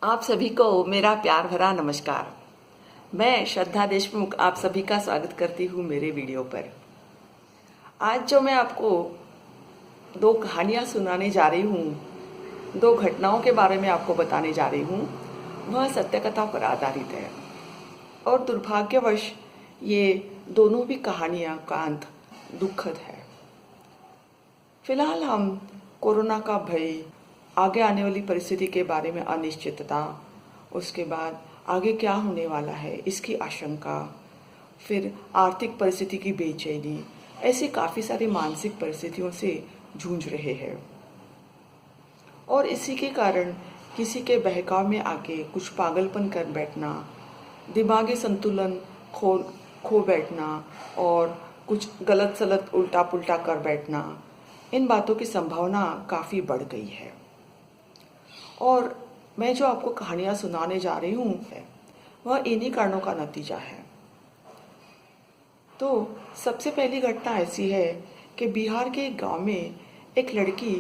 आप सभी को मेरा प्यार भरा नमस्कार। मैं श्रद्धा देशमुख आप सभी का स्वागत करती हूँ मेरे वीडियो पर। आज जो मैं आपको दो कहानियाँ सुनाने जा रही हूँ, दो घटनाओं के बारे में आपको बताने जा रही हूँ, वह सत्य कथा पर आधारित है। और दुर्भाग्यवश ये दोनों भी कहानियाँ का अंत दुखद है। फिलहाल हम कोरोना का भय, आगे आने वाली परिस्थिति के बारे में अनिश्चितता, उसके बाद आगे क्या होने वाला है इसकी आशंका, फिर आर्थिक परिस्थिति की बेचैनी, ऐसी काफ़ी सारी मानसिक परिस्थितियों से जूझ रहे हैं। और इसी के कारण किसी के बहकाव में आके कुछ पागलपन कर बैठना, दिमागी संतुलन खो बैठना और कुछ गलत सलत उल्टा पुल्टा कर बैठना, इन बातों की संभावना काफ़ी बढ़ गई है। और मैं जो आपको कहानियाँ सुनाने जा रही हूँ वह इन्हीं कारणों का नतीजा है। तो सबसे पहली घटना ऐसी है कि बिहार के एक गांव में एक लड़की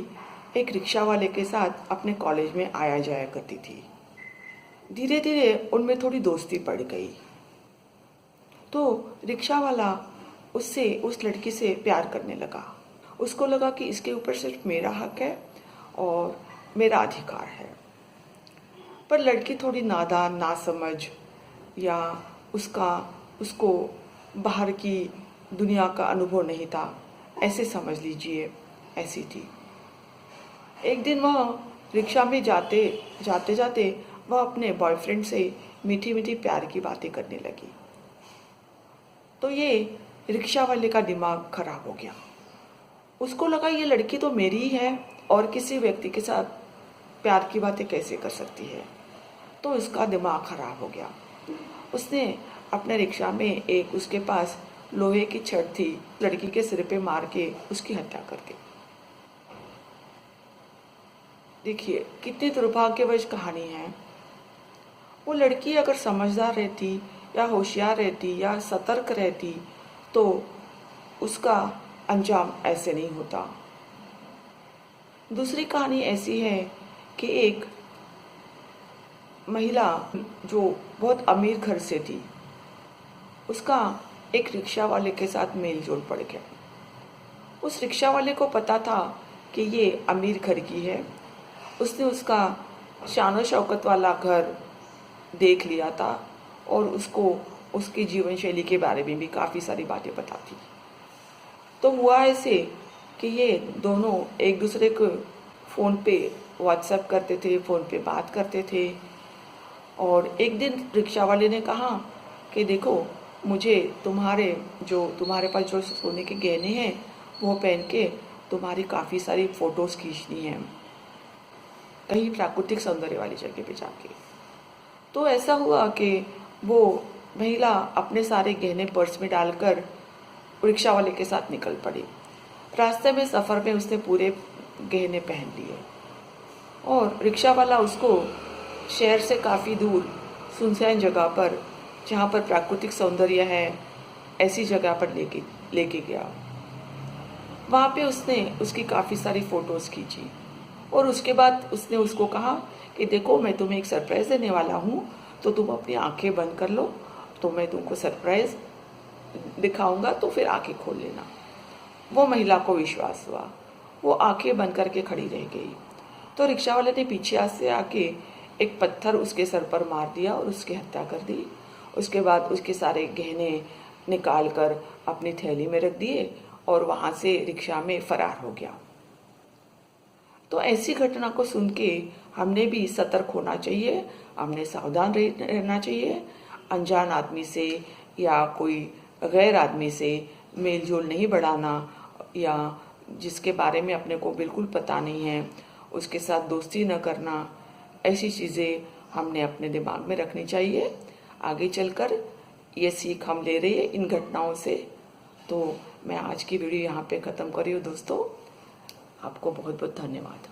एक रिक्शा वाले के साथ अपने कॉलेज में आया जाया करती थी। धीरे धीरे उनमें थोड़ी दोस्ती पड़ गई। तो रिक्शा वाला उस लड़की से प्यार करने लगा। उसको लगा कि इसके ऊपर सिर्फ मेरा हक है और मेरा अधिकार है। पर लड़की थोड़ी नादान, नासमझ, या उसको बाहर की दुनिया का अनुभव नहीं था, ऐसे समझ लीजिए, ऐसी थी। एक दिन वह रिक्शा में जाते जाते वह अपने बॉयफ्रेंड से मीठी मीठी प्यार की बातें करने लगी। तो ये रिक्शा वाले का दिमाग खराब हो गया। उसको लगा ये लड़की तो मेरी ही है और किसी व्यक्ति के साथ प्यार की बातें कैसे कर सकती है। तो इसका दिमाग खराब हो गया। उसने अपने रिक्शा में एक उसके पास लोहे की छड़ थी, लड़की के सिर पे मार के उसकी हत्या कर दी। देखिए कितनी दुर्भाग्यवश कहानी है। वो लड़की अगर समझदार रहती या होशियार रहती या सतर्क रहती तो उसका अंजाम ऐसे नहीं होता। दूसरी कहानी ऐसी है कि एक महिला जो बहुत अमीर घर से थी, उसका एक रिक्शा वाले के साथ मेल जोल पड़ गया। उस रिक्शा वाले को पता था कि ये अमीर घर की है। उसने उसका शान और शौकत वाला घर देख लिया था और उसको उसकी जीवन शैली के बारे में भी काफ़ी सारी बातें पता थी। तो हुआ ऐसे कि ये दोनों एक दूसरे को फ़ोन पे व्हाट्सएप करते थे, फ़ोन पे बात करते थे। और एक दिन रिक्शा वाले ने कहा कि देखो, मुझे तुम्हारे पास जो सोने के गहने हैं वो पहन के तुम्हारी काफ़ी सारी फ़ोटोज़ खींचनी है कहीं प्राकृतिक सौंदर्य वाली जगह पे जाके। तो ऐसा हुआ कि वो महिला अपने सारे गहने पर्स में डालकर रिक्शा वाले के साथ निकल पड़ी। रास्ते में सफ़र में उसने पूरे गहने पहन लिए और रिक्शा वाला उसको शहर से काफ़ी दूर सुनसान जगह पर, जहाँ पर प्राकृतिक सौंदर्य है, ऐसी जगह पर लेके गया। वहाँ पे उसने उसकी काफ़ी सारी फ़ोटोज़ खींची और उसके बाद उसने उसको कहा कि देखो, मैं तुम्हें एक सरप्राइज़ देने वाला हूँ, तो तुम अपनी आंखें बंद कर लो, तो मैं तुमको सरप्राइज़ दिखाऊंगा, तो फिर आंखें खोल लेना। वो महिला को विश्वास हुआ। वो आंखें बंद करके खड़ी रह गई। तो रिक्शा वाले ने पीछे से आके एक पत्थर उसके सर पर मार दिया और उसकी हत्या कर दी। उसके बाद उसके सारे गहने निकाल कर अपनी थैली में रख दिए और वहाँ से रिक्शा में फरार हो गया। तो ऐसी घटना को सुन के हमने भी सतर्क होना चाहिए, हमने सावधान रहना चाहिए। अनजान आदमी से या कोई गैर आदमी से मेल जोल नहीं बढ़ाना, या जिसके बारे में अपने को बिल्कुल पता नहीं है उसके साथ दोस्ती न करना, ऐसी चीज़ें हमने अपने दिमाग में रखनी चाहिए। आगे चलकर ये सीख हम ले रहे हैं इन घटनाओं से। तो मैं आज की वीडियो यहाँ पे ख़त्म कर रही हूँ दोस्तों। आपको बहुत बहुत धन्यवाद।